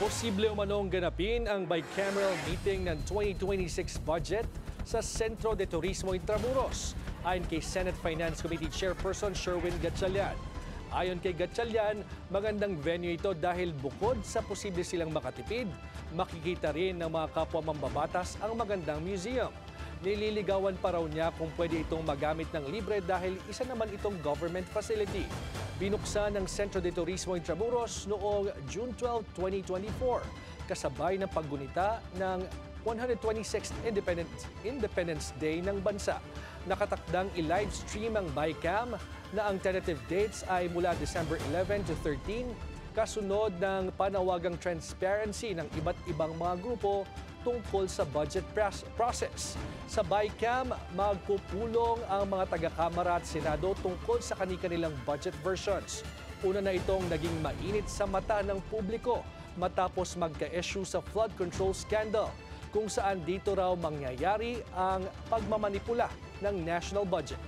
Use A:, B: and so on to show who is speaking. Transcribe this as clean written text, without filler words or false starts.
A: Posible umanong ganapin ang bicameral meeting ng 2026 budget sa Centro de Turismo Intramuros, ayon kay Senate Finance Committee Chairperson Sherwin Gatchalian. Ayon kay Gatchalian, magandang venue ito dahil bukod sa posible silang makatipid, makikita rin ng mga kapwa mambabatas ang magandang museum. Nililigawan pa raw niya kung pwede itong magamit ng libre dahil isa naman itong government facility. Binuksan ng Centro de Turismo Intramuros noong June 12, 2024, kasabay ng paggunita ng 126th Independence Day ng bansa. Nakatakdang i-livestream ang BICAM na ang tentative dates ay mula December 11 to 13, kasunod ng panawagang transparency ng iba't ibang mga grupo tungkol sa budget process. Sa BICAM, magpupulong ang mga taga-Kamara at Senado tungkol sa kani-kanilang budget versions. Una na itong naging mainit sa mata ng publiko matapos magka-issue sa flood control scandal, kung saan dito raw mangyayari ang pagmamanipula ng national budget.